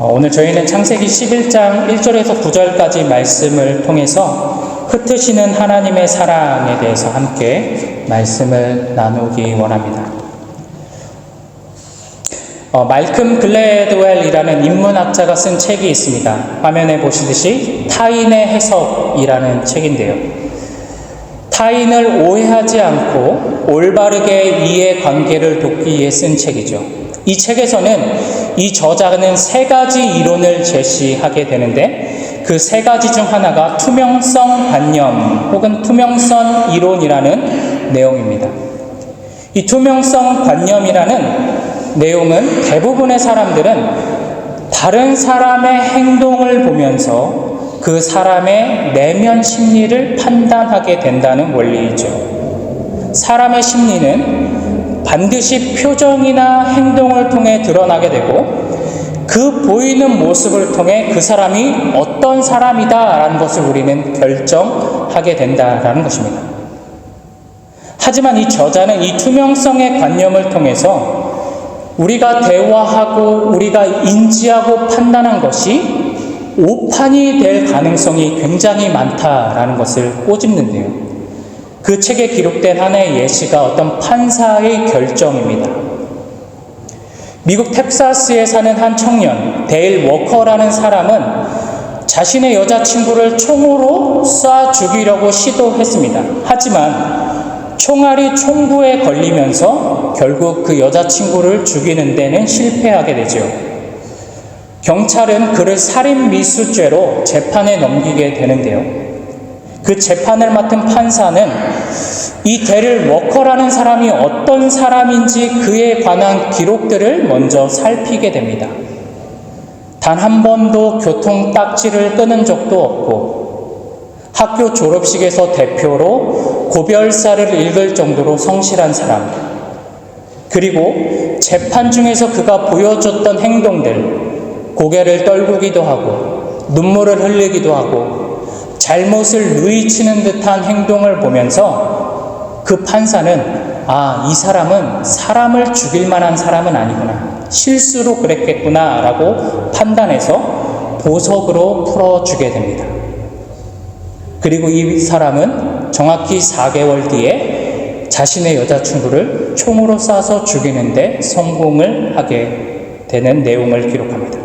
오늘 저희는 창세기 11장 1절에서 9절까지 말씀을 통해서 흩으시는 하나님의 사랑에 대해서 함께 말씀을 나누기 원합니다. 말큼 글래드웰이라는 인문학자가 쓴 책이 있습니다. 화면에 보시듯이 타인의 해석이라는 책인데요. 타인을 오해하지 않고 올바르게 이해관계를 돕기 위해 쓴 책이죠. 이 책에서는 이 저자는 세 가지 이론을 제시하게 되는데 그 세 가지 중 하나가 투명성 관념 혹은 투명성 이론이라는 내용입니다. 이 투명성 관념이라는 내용은 대부분의 사람들은 다른 사람의 행동을 보면서 그 사람의 내면 심리를 판단하게 된다는 원리이죠. 사람의 심리는 반드시 표정이나 행동을 통해 드러나게 되고 그 보이는 모습을 통해 그 사람이 어떤 사람이다라는 것을 우리는 결정하게 된다라는 것입니다. 하지만 이 저자는 이 투명성의 관념을 통해서 우리가 대화하고 우리가 인지하고 판단한 것이 오판이 될 가능성이 굉장히 많다라는 것을 꼬집는데요. 그 책에 기록된 하나의 예시가 어떤 판사의 결정입니다. 미국 텍사스에 사는 한 청년, 데일 워커라는 사람은 자신의 여자친구를 총으로 쏴 죽이려고 시도했습니다. 하지만 총알이 총구에 걸리면서 결국 그 여자친구를 죽이는 데는 실패하게 되죠. 경찰은 그를 살인 미수죄로 재판에 넘기게 되는데요. 그 재판을 맡은 판사는 이 데릴 워커라는 사람이 어떤 사람인지 그에 관한 기록들을 먼저 살피게 됩니다. 단 한 번도 교통 딱지를 끊은 적도 없고 학교 졸업식에서 대표로 고별사를 읽을 정도로 성실한 사람, 그리고 재판 중에서 그가 보여줬던 행동들, 고개를 떨구기도 하고 눈물을 흘리기도 하고 잘못을 누이치는 듯한 행동을 보면서 그 판사는 이 사람은 사람을 죽일 만한 사람은 아니구나, 실수로 그랬겠구나 라고 판단해서 보석으로 풀어주게 됩니다. 그리고 이 사람은 정확히 4개월 뒤에 자신의 여자친구를 총으로 쏴서 죽이는데 성공을 하게 되는 내용을 기록합니다.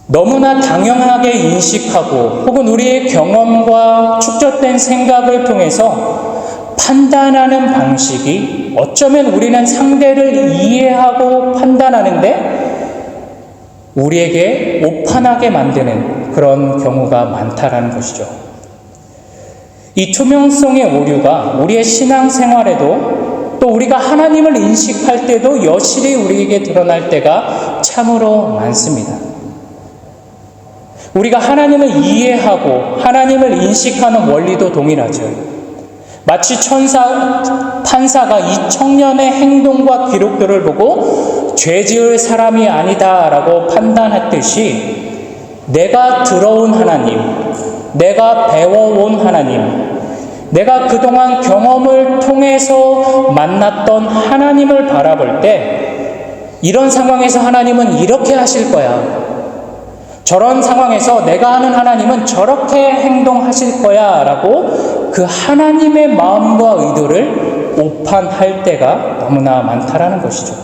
너무나 당연하게 인식하고 혹은 우리의 경험과 축적된 생각을 통해서 판단하는 방식이 어쩌면 우리는 상대를 이해하고 판단하는데 우리에게 오판하게 만드는 그런 경우가 많다라는 것이죠. 이 투명성의 오류가 우리의 신앙생활에도 또 우리가 하나님을 인식할 때도 여실히 우리에게 드러날 때가 참으로 많습니다. 우리가 하나님을 이해하고 하나님을 인식하는 원리도 동일하죠. 마치 판사가 이 청년의 행동과 기록들을 보고 죄 지을 사람이 아니다라고 판단했듯이 내가 들어온 하나님, 내가 배워온 하나님, 내가 그동안 경험을 통해서 만났던 하나님을 바라볼 때 이런 상황에서 하나님은 이렇게 하실 거야, 저런 상황에서 내가 아는 하나님은 저렇게 행동하실 거야 라고 그 하나님의 마음과 의도를 오판할 때가 너무나 많다라는 것이죠.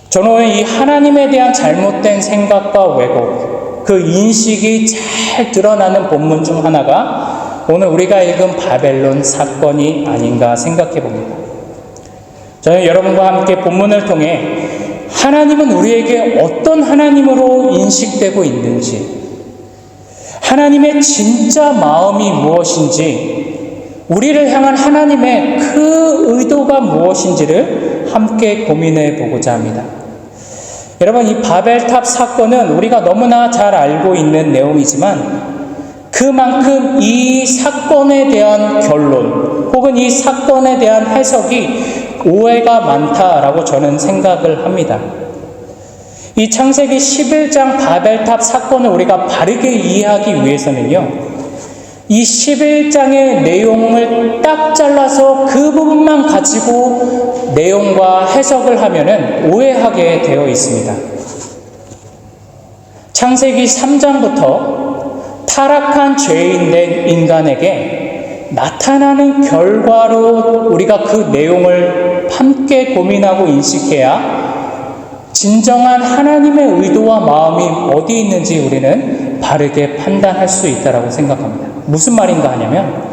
저는 오늘 이 하나님에 대한 잘못된 생각과 왜곡, 그 인식이 잘 드러나는 본문 중 하나가 오늘 우리가 읽은 바벨론 사건이 아닌가 생각해 봅니다. 저는 여러분과 함께 본문을 통해 하나님은 우리에게 어떤 하나님으로 인식되고 있는지, 하나님의 진짜 마음이 무엇인지, 우리를 향한 하나님의 그 의도가 무엇인지를 함께 고민해 보고자 합니다. 여러분, 이 바벨탑 사건은 우리가 너무나 잘 알고 있는 내용이지만 그만큼 이 사건에 대한 결론 혹은 이 사건에 대한 해석이 오해가 많다라고 저는 생각을 합니다. 이 창세기 11장 바벨탑 사건을 우리가 바르게 이해하기 위해서는요, 이 11장의 내용을 딱 잘라서 그 부분만 가지고 내용과 해석을 하면은 오해하게 되어 있습니다. 창세기 3장부터 타락한 죄인 된 인간에게 나타나는 결과로 우리가 그 내용을 함께 고민하고 인식해야 진정한 하나님의 의도와 마음이 어디 있는지 우리는 바르게 판단할 수 있다고 생각합니다. 무슨 말인가 하냐면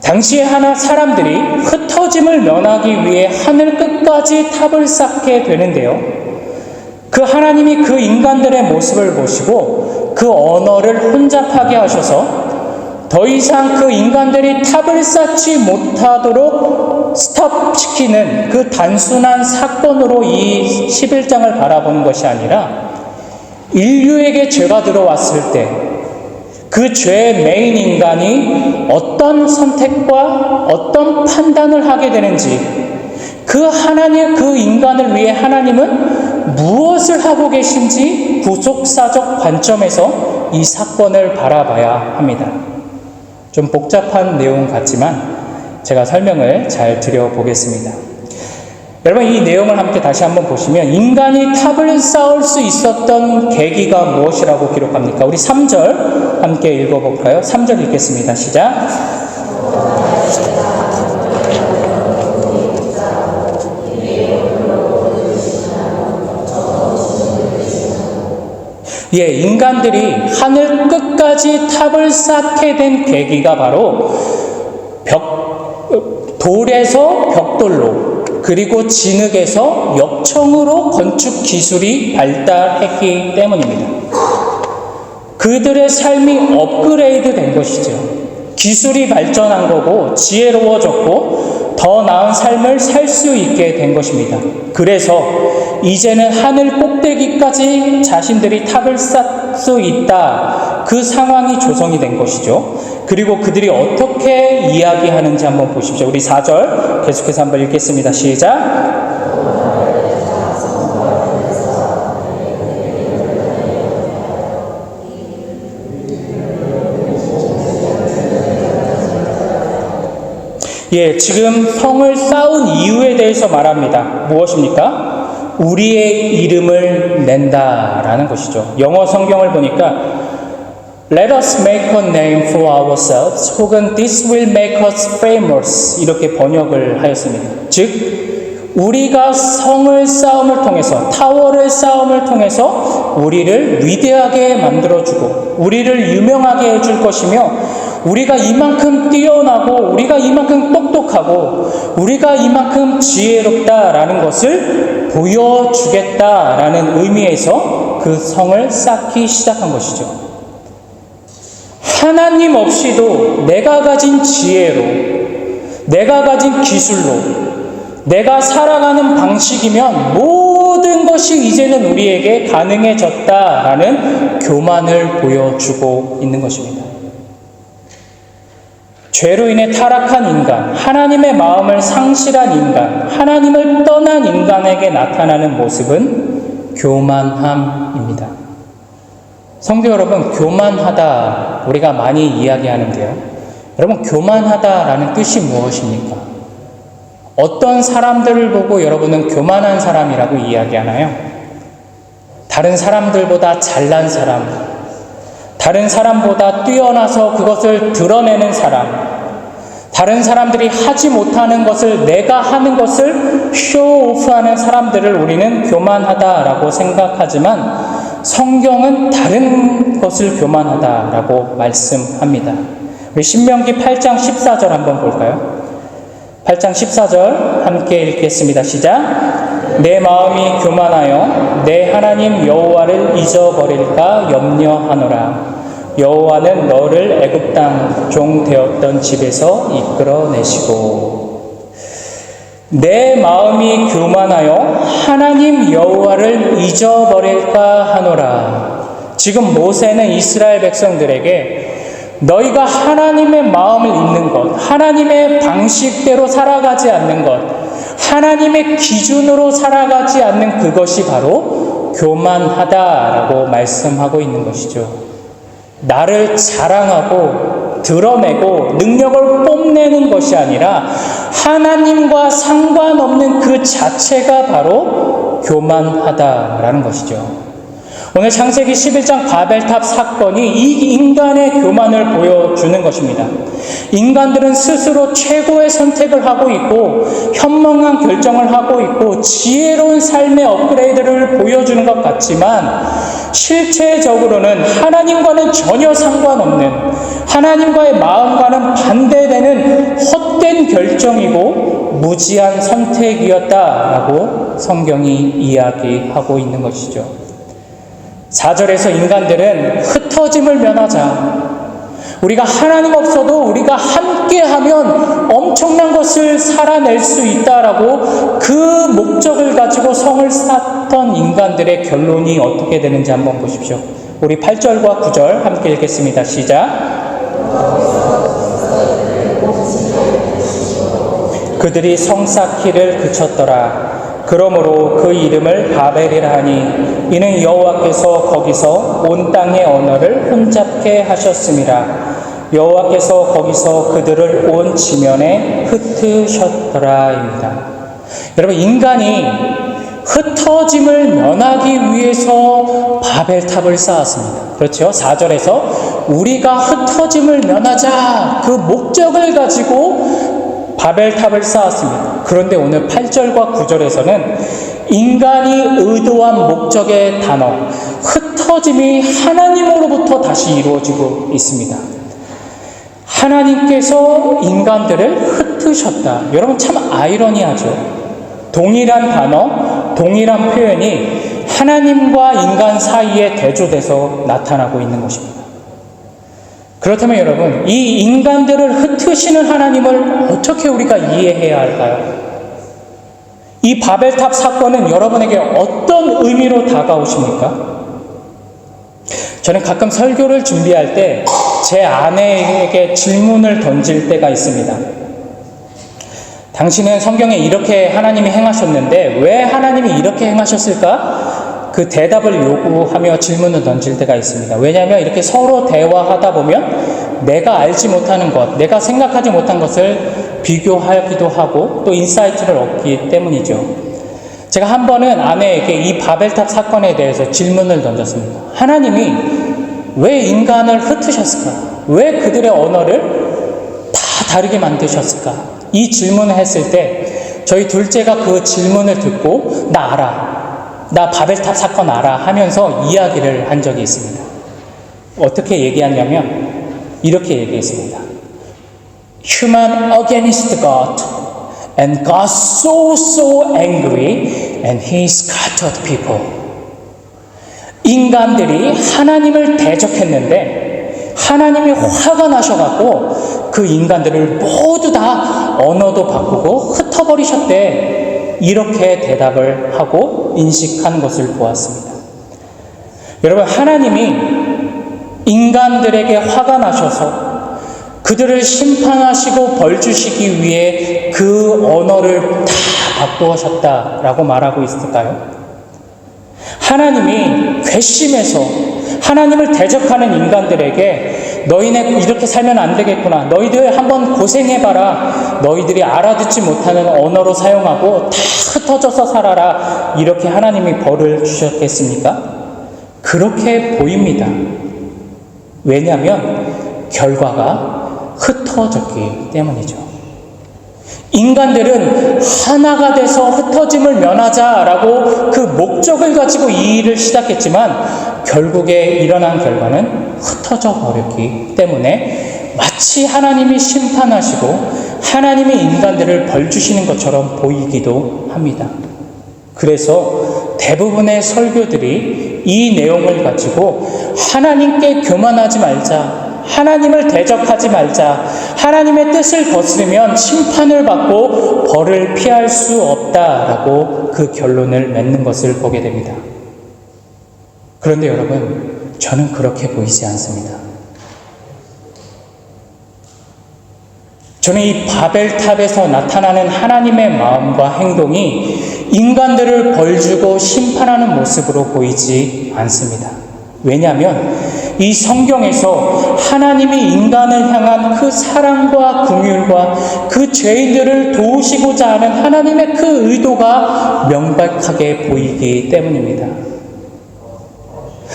당시에 사람들이 흩어짐을 면하기 위해 하늘 끝까지 탑을 쌓게 되는데요. 그 하나님이 그 인간들의 모습을 보시고 그 언어를 혼잡하게 하셔서 더 이상 그 인간들이 탑을 쌓지 못하도록 스톱시키는 그 단순한 사건으로 이 11장을 바라보는 것이 아니라 인류에게 죄가 들어왔을 때 그 죄의 메인 인간이 어떤 선택과 어떤 판단을 하게 되는지 그 인간을 위해 하나님은 무엇을 하고 계신지 구속사적 관점에서 이 사건을 바라봐야 합니다. 좀 복잡한 내용 같지만 제가 설명을 잘 드려보겠습니다. 여러분, 이 내용을 함께 다시 한번 보시면 인간이 탑을 쌓을 수 있었던 계기가 무엇이라고 기록합니까? 우리 3절 함께 읽어볼까요? 3절 읽겠습니다. 시작. 인간들이 하늘 끝까지 탑을 쌓게 된 계기가 바로 돌에서 벽돌로 그리고 진흙에서 역청으로 건축 기술이 발달했기 때문입니다. 그들의 삶이 업그레이드 된 것이죠. 기술이 발전한 거고 지혜로워졌고 더 나은 삶을 살 수 있게 된 것입니다. 그래서 이제는 하늘 꼭대기까지 자신들이 탑을 쌓을 수 있다. 그 상황이 조성이 된 것이죠. 그리고 그들이 어떻게 이야기하는지 한번 보십시오. 우리 4절 계속해서 한번 읽겠습니다. 시작. 지금 성을 쌓은 이유에 대해서 말합니다. 무엇입니까? 우리의 이름을 낸다라는 것이죠. 영어 성경을 보니까 Let us make a name for ourselves 혹은 This will make us famous 이렇게 번역을 하였습니다. 즉 우리가 성을 쌓음을 통해서 타워를 쌓음을 통해서 우리를 위대하게 만들어주고 우리를 유명하게 해줄 것이며 우리가 이만큼 뛰어나고 우리가 이만큼 똑똑하고 우리가 이만큼 지혜롭다라는 것을 보여주겠다라는 의미에서 그 성을 쌓기 시작한 것이죠. 하나님 없이도 내가 가진 지혜로, 내가 가진 기술로, 내가 살아가는 방식이면 모든 것이 이제는 우리에게 가능해졌다라는 교만을 보여주고 있는 것입니다. 죄로 인해 타락한 인간, 하나님의 마음을 상실한 인간, 하나님을 떠난 인간에게 나타나는 모습은 교만함입니다. 성도 여러분, 교만하다 우리가 많이 이야기하는데요. 여러분, 교만하다라는 뜻이 무엇입니까? 어떤 사람들을 보고 여러분은 교만한 사람이라고 이야기하나요? 다른 사람들보다 잘난 사람, 다른 사람보다 뛰어나서 그것을 드러내는 사람, 다른 사람들이 하지 못하는 것을 내가 하는 것을 쇼오프하는 사람들을 우리는 교만하다라고 생각하지만 성경은 다른 것을 교만하다라고 말씀합니다. 우리 신명기 8장 14절 한번 볼까요? 8장 14절 함께 읽겠습니다. 시작. 내 마음이 교만하여 내 하나님 여호와를 잊어버릴까 염려하노라. 여호와는 너를 애굽 땅 종 되었던 집에서 이끌어내시고. 내 마음이 교만하여 하나님 여호와를 잊어버릴까 하노라. 지금 모세는 이스라엘 백성들에게 너희가 하나님의 마음을 잊는 것, 하나님의 방식대로 살아가지 않는 것, 하나님의 기준으로 살아가지 않는 그것이 바로 교만하다라고 말씀하고 있는 것이죠. 나를 자랑하고 드러내고 능력을 뽐내는 것이 아니라 하나님과 상관없는 그 자체가 바로 교만하다라는 것이죠. 오늘 창세기 11장 바벨탑 사건이 이 인간의 교만을 보여주는 것입니다. 인간들은 스스로 최고의 선택을 하고 있고 현명한 결정을 하고 있고 지혜로운 삶의 업그레이드를 보여주는 것 같지만 실제적으로는 하나님과는 전혀 상관없는, 하나님과의 마음과는 반대되는 헛된 결정이고 무지한 선택이었다라고 성경이 이야기하고 있는 것이죠. 4절에서 인간들은 흩어짐을 면하자, 우리가 하나님 없어도 우리가 함께하면 엄청난 것을 살아낼 수 있다라고 그 목적을 가지고 성을 쌓던 인간들의 결론이 어떻게 되는지 한번 보십시오. 우리 8절과 9절 함께 읽겠습니다. 시작. 그들이 성 쌓기를 그쳤더라. 그러므로 그 이름을 바벨이라 하니 이는 여호와께서 거기서 온 땅의 언어를 혼잡게 하셨음이라. 여호와께서 거기서 그들을 온 지면에 흩으셨더라입니다. 여러분, 인간이 흩어짐을 면하기 위해서 바벨탑을 쌓았습니다. 그렇죠? 4절에서 우리가 흩어짐을 면하자, 그 목적을 가지고 바벨탑을 쌓았습니다. 그런데 오늘 8절과 9절에서는 인간이 의도한 목적의 단어, 흩어짐이 하나님으로부터 다시 이루어지고 있습니다. 하나님께서 인간들을 흩으셨다. 여러분, 참 아이러니하죠. 동일한 단어, 동일한 표현이 하나님과 인간 사이에 대조돼서 나타나고 있는 것입니다. 그렇다면 여러분, 이 인간들을 흩으시는 하나님을 어떻게 우리가 이해해야 할까요? 이 바벨탑 사건은 여러분에게 어떤 의미로 다가오십니까? 저는 가끔 설교를 준비할 때 제 아내에게 질문을 던질 때가 있습니다. 당신은 성경에 이렇게 하나님이 행하셨는데 왜 하나님이 이렇게 행하셨을까? 그 대답을 요구하며 질문을 던질 때가 있습니다. 왜냐하면 이렇게 서로 대화하다 보면 내가 알지 못하는 것, 내가 생각하지 못한 것을 비교하기도 하고 또 인사이트를 얻기 때문이죠. 제가 한 번은 아내에게 이 바벨탑 사건에 대해서 질문을 던졌습니다. 하나님이 왜 인간을 흩으셨을까? 왜 그들의 언어를 다 다르게 만드셨을까? 이 질문을 했을 때 저희 둘째가 그 질문을 듣고 나 알아, 나 바벨탑 사건 알아 하면서 이야기를 한 적이 있습니다. 어떻게 얘기하냐면 이렇게 얘기했습니다. Human against God, and God so angry, and He scattered people. 인간들이 하나님을 대적했는데 하나님이 화가 나셔갖고 그 인간들을 모두 다 언어도 바꾸고 흩어버리셨대. 이렇게 대답을 하고 인식하는 것을 보았습니다. 여러분, 하나님이 인간들에게 화가 나셔서 그들을 심판하시고 벌 주시기 위해 그 언어를 다 바꾸셨다라고 말하고 있을까요? 하나님이 괘씸해서 하나님을 대적하는 인간들에게 너희네 이렇게 살면 안 되겠구나, 너희들 한번 고생해봐라, 너희들이 알아듣지 못하는 언어로 사용하고 다 흩어져서 살아라, 이렇게 하나님이 벌을 주셨겠습니까? 그렇게 보입니다. 왜냐하면 결과가 흩어졌기 때문이죠. 인간들은 하나가 돼서 흩어짐을 면하자라고 그 목적을 가지고 이 일을 시작했지만 결국에 일어난 결과는 흩어져 버렸기 때문에 마치 하나님이 심판하시고 하나님이 인간들을 벌 주시는 것처럼 보이기도 합니다. 그래서 대부분의 설교들이 이 내용을 가지고 하나님께 교만하지 말자, 하나님을 대적하지 말자, 하나님의 뜻을 거스르면 심판을 받고 벌을 피할 수 없다라고 그 결론을 맺는 것을 보게 됩니다. 그런데 여러분, 저는 그렇게 보이지 않습니다. 저는 이 바벨탑에서 나타나는 하나님의 마음과 행동이 인간들을 벌주고 심판하는 모습으로 보이지 않습니다. 왜냐하면 이 성경에서 하나님이 인간을 향한 그 사랑과 긍휼과 그 죄인들을 도우시고자 하는 하나님의 그 의도가 명백하게 보이기 때문입니다.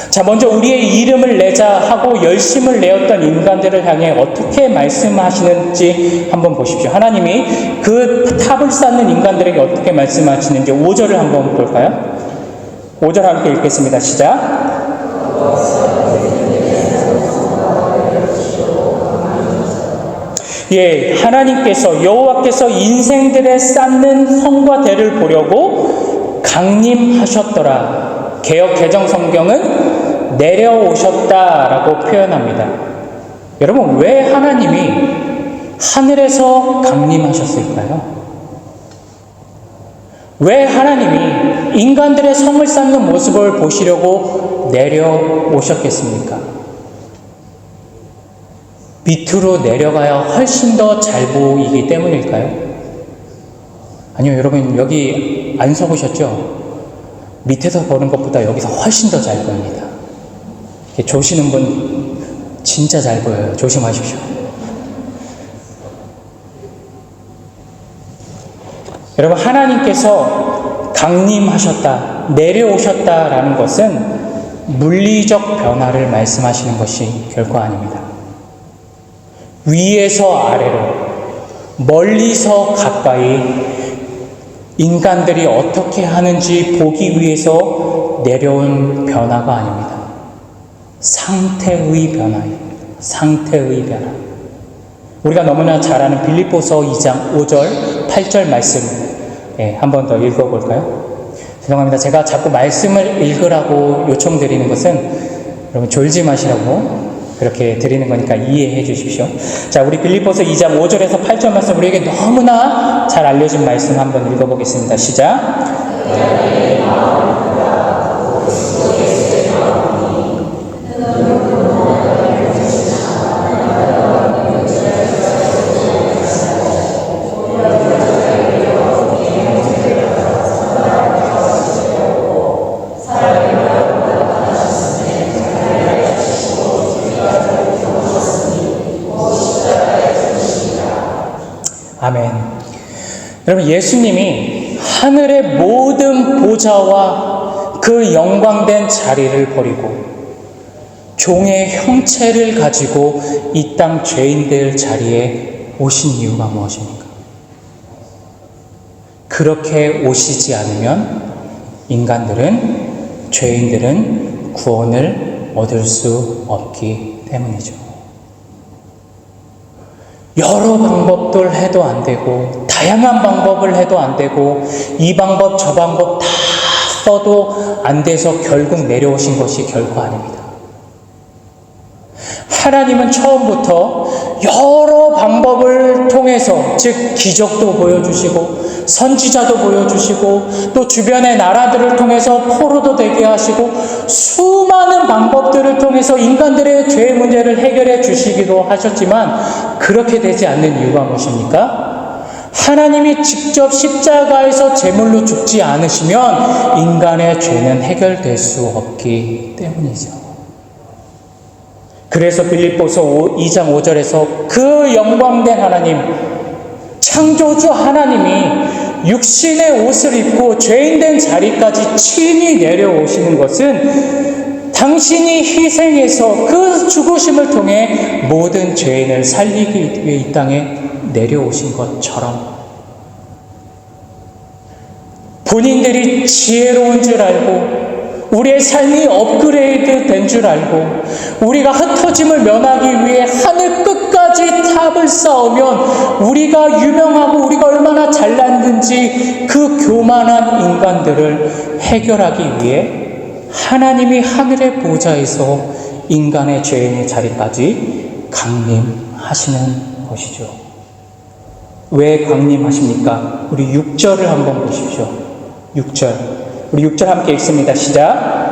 자, 먼저 우리의 이름을 내자 하고 열심을 내었던 인간들을 향해 어떻게 말씀하시는지 한번 보십시오. 하나님이 그 탑을 쌓는 인간들에게 어떻게 말씀하시는지 5절을 한번 볼까요? 5절 함께 읽겠습니다. 시작. 예, 하나님께서 여호와께서 인생들의 쌓는 성과 대를 보려고 강림하셨더라. 개역 개정 성경은 내려오셨다라고 표현합니다. 여러분, 왜 하나님이 하늘에서 강림하셨을까요? 왜 하나님이 인간들의 성을 쌓는 모습을 보시려고 내려오셨겠습니까? 밑으로 내려가야 훨씬 더 잘 보이기 때문일까요? 아니요, 여러분, 여기 안 서보셨죠? 밑에서 보는 것보다 여기서 훨씬 더 잘 보입니다. 조시는 분 진짜 잘 보여요. 조심하십시오. 여러분, 하나님께서 강림하셨다, 내려오셨다라는 것은 물리적 변화를 말씀하시는 것이 결코 아닙니다. 위에서 아래로, 멀리서 가까이 인간들이 어떻게 하는지 보기 위해서 내려온 변화가 아닙니다. 상태의 변화입니다. 상태의 변화. 우리가 너무나 잘 아는 빌립보서 2장 5절, 8절 말씀 한 번 더 읽어볼까요? 죄송합니다. 제가 자꾸 말씀을 읽으라고 요청드리는 것은 여러분 졸지 마시라고 그렇게 드리는 거니까 이해해 주십시오. 자, 우리 빌립보서 2장 5절에서 8절 말씀 우리에게 너무나 잘 알려진 말씀 한번 읽어보겠습니다. 시작. 아멘. 여러분, 예수님이 하늘의 모든 보좌와 그 영광된 자리를 버리고 종의 형체를 가지고 이 땅 죄인들 자리에 오신 이유가 무엇입니까? 그렇게 오시지 않으면 인간들은, 죄인들은 구원을 얻을 수 없기 때문이죠. 여러 방법들 해도 안 되고, 다양한 방법을 해도 안 되고, 이 방법 저 방법 다 써도 안 돼서 결국 내려오신 것이 결코 아닙니다. 하나님은 처음부터 여러 방법을 통해서, 즉 기적도 보여주시고 선지자도 보여주시고 또 주변의 나라들을 통해서 포로도 되게 하시고 수많은 방법들을 통해서 인간들의 죄 문제를 해결해 주시기도 하셨지만, 그렇게 되지 않는 이유가 무엇입니까? 하나님이 직접 십자가에서 제물로 죽지 않으시면 인간의 죄는 해결될 수 없기 때문이죠. 그래서 빌립보서 2장 5절에서 그 영광된 하나님, 창조주 하나님이 육신의 옷을 입고 죄인된 자리까지 친히 내려오시는 것은 당신이 희생해서 그 죽으심을 통해 모든 죄인을 살리기 위해 이 땅에 내려오신 것처럼, 본인들이 지혜로운 줄 알고 우리의 삶이 업그레이드 된 줄 알고 우리가 흩어짐을 면하기 위해 하늘 끝까지 탑을 쌓으면 우리가 유명하고 우리가 얼마나 잘났는지 그 교만한 인간들을 해결하기 위해 하나님이 하늘의 보좌에서 인간의 죄인의 자리까지 강림하시는 것이죠. 왜 강림하십니까? 우리 6절을 한번 보십시오. 6절. 우리 6절 함께 읽습니다. 시작.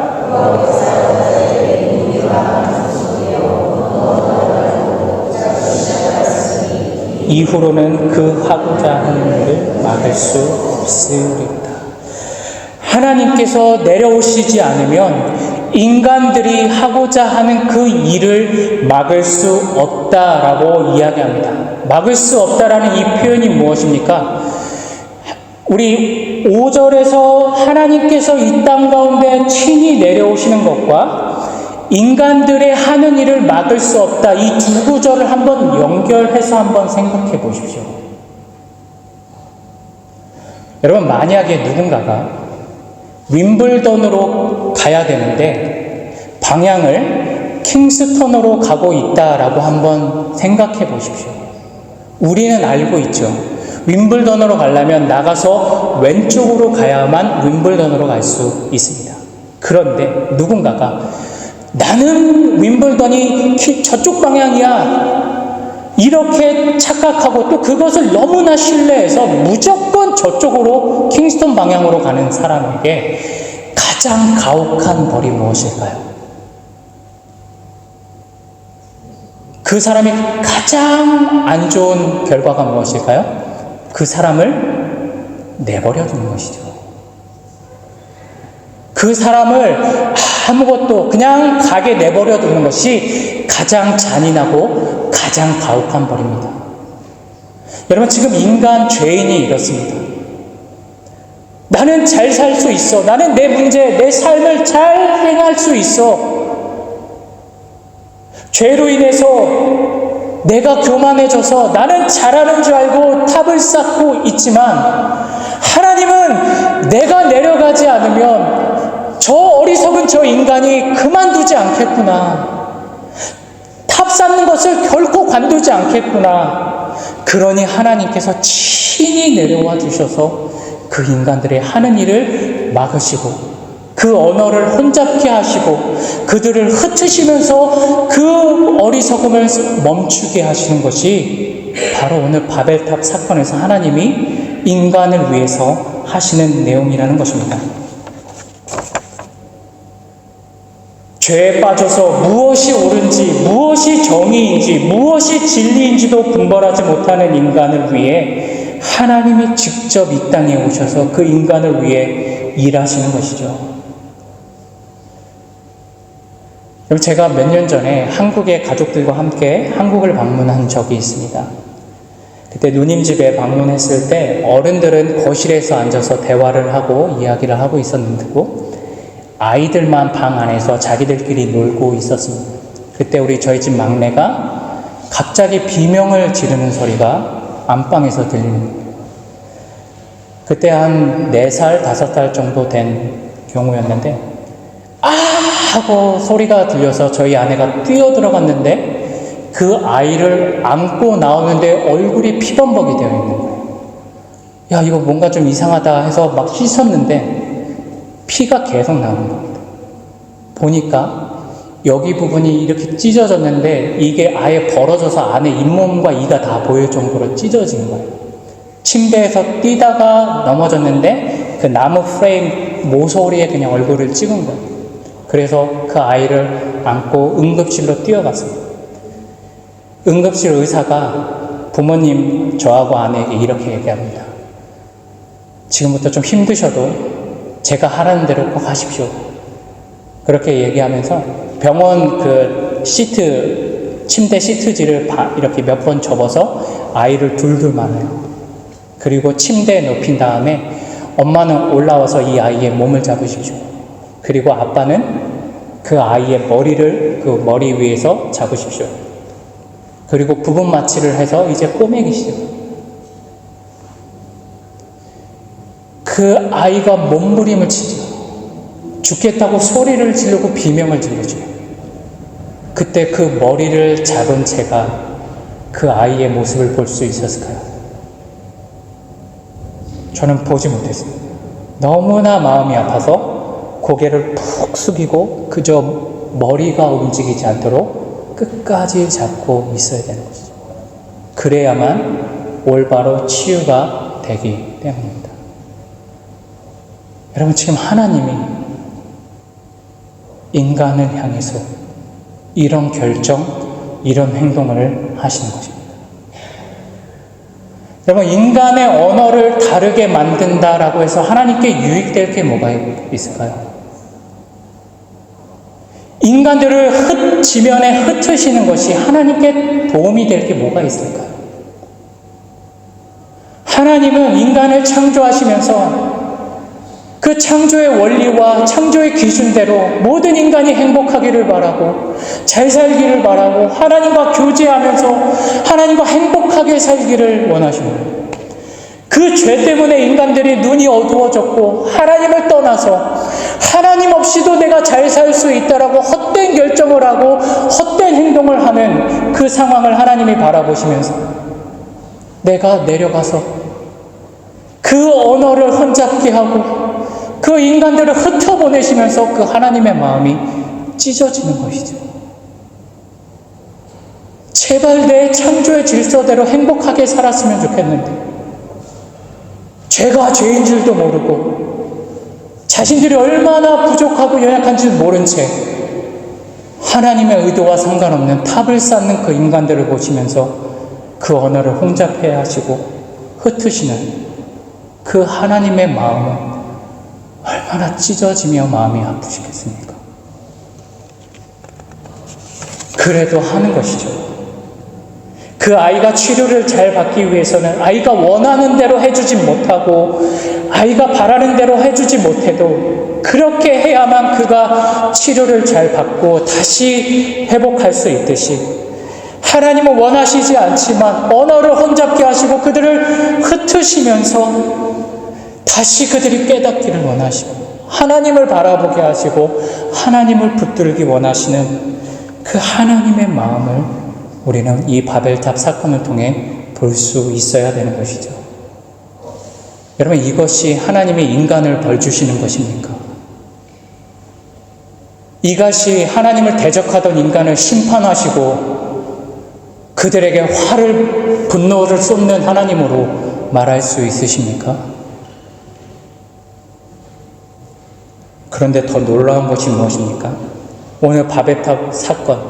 이후로는 그 하고자 하는 일을 막을 수 없으리다. 하나님께서 내려오시지 않으면 인간들이 하고자 하는 그 일을 막을 수 없다라고 이야기합니다. 막을 수 없다라는 이 표현이 무엇입니까? 우리 5절에서 하나님께서 이 땅 가운데 친히 내려오시는 것과 인간들의 하는 일을 막을 수 없다. 이 두 구절을 한번 연결해서 한번 생각해 보십시오. 여러분, 만약에 누군가가 윈블던으로 가야 되는데 방향을 킹스턴으로 가고 있다라고 한번 생각해 보십시오. 우리는 알고 있죠. 윈블던으로 가려면 나가서 왼쪽으로 가야만 윈블던으로 갈 수 있습니다. 그런데 누군가가 나는 윈블던이 저쪽 방향이야 이렇게 착각하고 또 그것을 너무나 신뢰해서 무조건 저쪽으로 킹스턴 방향으로 가는 사람에게 가장 가혹한 벌이 무엇일까요? 그 사람이 가장 안 좋은 결과가 무엇일까요? 그 사람을 내버려 두는 것이죠. 그 사람을 아무것도 그냥 가게 내버려 두는 것이 가장 잔인하고 가장 가혹한 벌입니다. 여러분, 지금 인간 죄인이 이렇습니다. 나는 잘 살 수 있어. 나는 내 문제, 내 삶을 잘 행할 수 있어. 죄로 인해서 내가 교만해져서 나는 잘하는 줄 알고 탑을 쌓고 있지만 하나님은 내가 내려가지 않으면 저 어리석은 저 인간이 그만두지 않겠구나. 탑 쌓는 것을 결코 관두지 않겠구나. 그러니 하나님께서 친히 내려와 주셔서 그 인간들의 하는 일을 막으시고 그 언어를 혼잡게 하시고 그들을 흩으시면서 그 어리석음을 멈추게 하시는 것이 바로 오늘 바벨탑 사건에서 하나님이 인간을 위해서 하시는 내용이라는 것입니다. 죄에 빠져서 무엇이 옳은지, 무엇이 정의인지, 무엇이 진리인지도 분별하지 못하는 인간을 위해 하나님이 직접 이 땅에 오셔서 그 인간을 위해 일하시는 것이죠. 제가 몇 년 전에 한국의 가족들과 함께 한국을 방문한 적이 있습니다. 그때 누님 집에 방문했을 때 어른들은 거실에서 앉아서 대화를 하고 이야기를 하고 있었는데고 아이들만 방 안에서 자기들끼리 놀고 있었습니다. 그때 저희 집 막내가 갑자기 비명을 지르는 소리가 안방에서 들립니다. 그때 한 4살, 5살 정도 된 경우였는데 하고 소리가 들려서 저희 아내가 뛰어 들어갔는데 그 아이를 안고 나오는데 얼굴이 피범벅이 되어 있는 거예요. 야, 이거 뭔가 좀 이상하다 해서 막 씻었는데 피가 계속 나오는 겁니다. 보니까 여기 부분이 이렇게 찢어졌는데 이게 아예 벌어져서 안에 잇몸과 이가 다 보일 정도로 찢어진 거예요. 침대에서 뛰다가 넘어졌는데 그 나무 프레임 모서리에 그냥 얼굴을 찍은 거예요. 그래서 그 아이를 안고 응급실로 뛰어갔어요. 응급실 의사가 부모님 저하고 아내에게 이렇게 얘기합니다. 지금부터 좀 힘드셔도 제가 하라는 대로 꼭 하십시오. 그렇게 얘기하면서 병원 그 침대 시트지를 이렇게 몇 번 접어서 아이를 둘둘 말아요. 그리고 침대에 눕힌 다음에 엄마는 올라와서 이 아이의 몸을 잡으십시오. 그리고 아빠는 그 아이의 머리를 그 머리 위에서 잡으십시오. 그리고 부분 마취를 해서 이제 꼬매기시죠. 그 아이가 몸부림을 치죠. 죽겠다고 소리를 지르고 비명을 지르죠. 그때 그 머리를 잡은 제가 그 아이의 모습을 볼 수 있었을까요? 저는 보지 못했습니다. 너무나 마음이 아파서 고개를 푹 숙이고 그저 머리가 움직이지 않도록 끝까지 잡고 있어야 되는 것이죠. 그래야만 올바로 치유가 되기 때문입니다. 여러분, 지금 하나님이 인간을 향해서 이런 결정, 이런 행동을 하시는 것입니다. 여러분, 인간의 언어를 다르게 만든다라고 해서 하나님께 유익될 게 뭐가 있을까요? 인간들을 지면에 흩으시는 것이 하나님께 도움이 될 게 뭐가 있을까요? 하나님은 인간을 창조하시면서 그 창조의 원리와 창조의 기준대로 모든 인간이 행복하기를 바라고 잘 살기를 바라고 하나님과 교제하면서 하나님과 행복하게 살기를 원하십니다. 그 죄 때문에 인간들이 눈이 어두워졌고 하나님을 떠나서 하나님 없이도 내가 잘 살 수 있다라고 헛된 결정을 하고 헛된 행동을 하는 그 상황을 하나님이 바라보시면서 내가 내려가서 그 언어를 혼잡게 하고 그 인간들을 흩어보내시면서 그 하나님의 마음이 찢어지는 것이죠. 제발 내 창조의 질서대로 행복하게 살았으면 좋겠는데 죄가 죄인 줄도 모르고 자신들이 얼마나 부족하고 연약한지 모른 채 하나님의 의도와 상관없는 탑을 쌓는 그 인간들을 보시면서 그 언어를 혼잡해 하시고 흩으시는 그 하나님의 마음은 얼마나 찢어지며 마음이 아프시겠습니까? 그래도 하는 것이죠. 그 아이가 치료를 잘 받기 위해서는 아이가 원하는 대로 해주지 못하고 아이가 바라는 대로 해주지 못해도 그렇게 해야만 그가 치료를 잘 받고 다시 회복할 수 있듯이 하나님은 원하시지 않지만 언어를 혼잡게 하시고 그들을 흩으시면서 다시 그들이 깨닫기를 원하시고 하나님을 바라보게 하시고 하나님을 붙들기 원하시는 그 하나님의 마음을 우리는 이 바벨탑 사건을 통해 볼 수 있어야 되는 것이죠. 여러분, 이것이 하나님이 인간을 벌주시는 것입니까? 이것이 하나님을 대적하던 인간을 심판하시고 그들에게 화를, 분노를 쏟는 하나님으로 말할 수 있으십니까? 그런데 더 놀라운 것이 무엇입니까? 오늘 바벨탑 사건,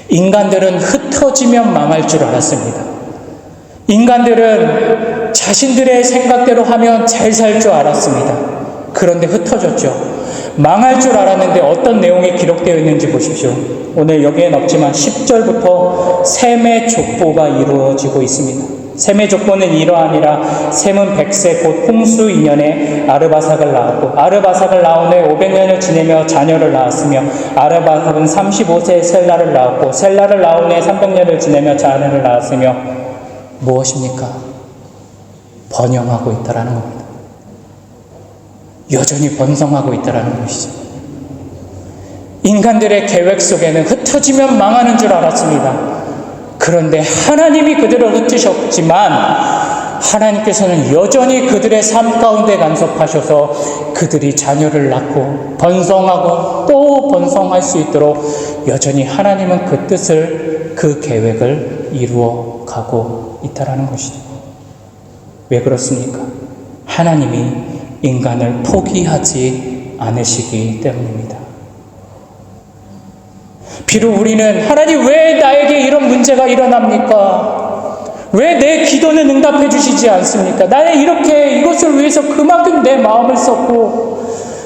인간들은 흩어지면 망할 줄 알았습니다. 인간들은 자신들의 생각대로 하면 잘 살 줄 알았습니다. 그런데 흩어졌죠. 망할 줄 알았는데 어떤 내용이 기록되어 있는지 보십시오. 오늘 여기엔 없지만 10절부터 셈의 족보가 이루어지고 있습니다. 셈의 족보는 이러하니라. 셈은 100세 곧 홍수 2년에 아르바삭을 낳았고 아르바삭을 낳은 후에 500년을 지내며 자녀를 낳았으며 아르바삭은 35세에 셀라를 낳았고 셀라를 낳은 후에 300년을 지내며 자녀를 낳았으며 무엇입니까? 번영하고 있다라는 겁니다. 여전히 번성하고 있다라는 것이죠. 인간들의 계획 속에는 흩어지면 망하는 줄 알았습니다. 그런데 하나님이 그들을 흩으셨지만 하나님께서는 여전히 그들의 삶 가운데 간섭하셔서 그들이 자녀를 낳고 번성하고 또 번성할 수 있도록 여전히 하나님은 그 뜻을, 그 계획을 이루어 가고 있다라는 것이죠. 왜 그렇습니까? 하나님이 인간을 포기하지 않으시기 때문입니다. 비록 우리는 하나님 왜 나에게 이런 문제가 일어납니까? 왜 내 기도는 응답해 주시지 않습니까? 나는 이렇게 이것을 위해서 그만큼 내 마음을 썼고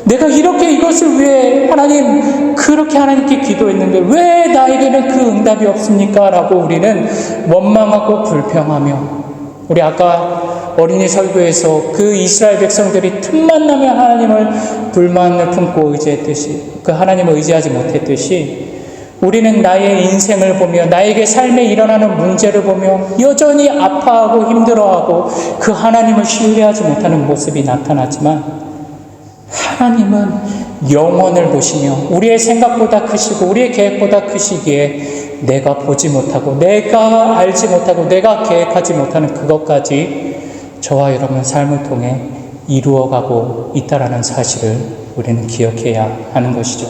내가 이렇게 이것을 위해 하나님 그렇게 하나님께 기도했는데 왜 나에게는 그 응답이 없습니까? 라고 우리는 원망하고 불평하며 우리 아까 어린이 설교에서 그 이스라엘 백성들이 틈만 나면 하나님을 불만을 품고 의지했듯이 그 하나님을 의지하지 못했듯이 우리는 나의 인생을 보며 나에게 삶에 일어나는 문제를 보며 여전히 아파하고 힘들어하고 그 하나님을 신뢰하지 못하는 모습이 나타나지만 하나님은 영원을 보시며 우리의 생각보다 크시고 우리의 계획보다 크시기에 내가 보지 못하고 내가 알지 못하고 내가 계획하지 못하는 그것까지 저와 여러분의 삶을 통해 이루어가고 있다는 사실을 우리는 기억해야 하는 것이죠.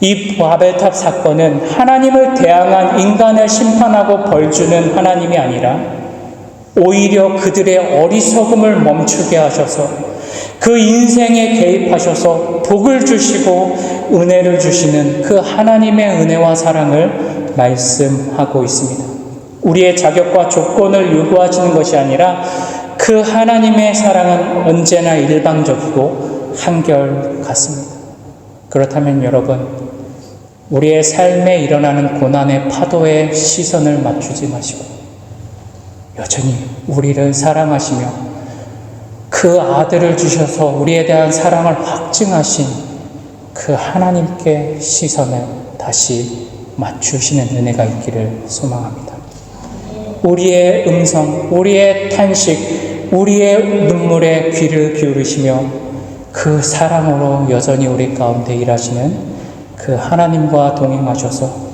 이 바벨탑 사건은 하나님을 대항한 인간을 심판하고 벌주는 하나님이 아니라 오히려 그들의 어리석음을 멈추게 하셔서 그 인생에 개입하셔서 복을 주시고 은혜를 주시는 그 하나님의 은혜와 사랑을 말씀하고 있습니다. 우리의 자격과 조건을 요구하시는 것이 아니라 그 하나님의 사랑은 언제나 일방적이고 한결같습니다. 그렇다면 여러분, 우리의 삶에 일어나는 고난의 파도에 시선을 맞추지 마시고 여전히 우리를 사랑하시며 그 아들을 주셔서 우리에 대한 사랑을 확증하신 그 하나님께 시선을 다시 맞추시는 은혜가 있기를 소망합니다. 우리의 음성, 우리의 탄식, 우리의 눈물에 귀를 기울이시며 그 사랑으로 여전히 우리 가운데 일하시는 그 하나님과 동행하셔서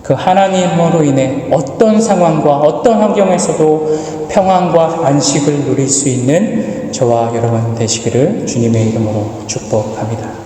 그 하나님으로 인해 어떤 상황과 어떤 환경에서도 평안과 안식을 누릴 수 있는 저와 여러분 되시기를 주님의 이름으로 축복합니다.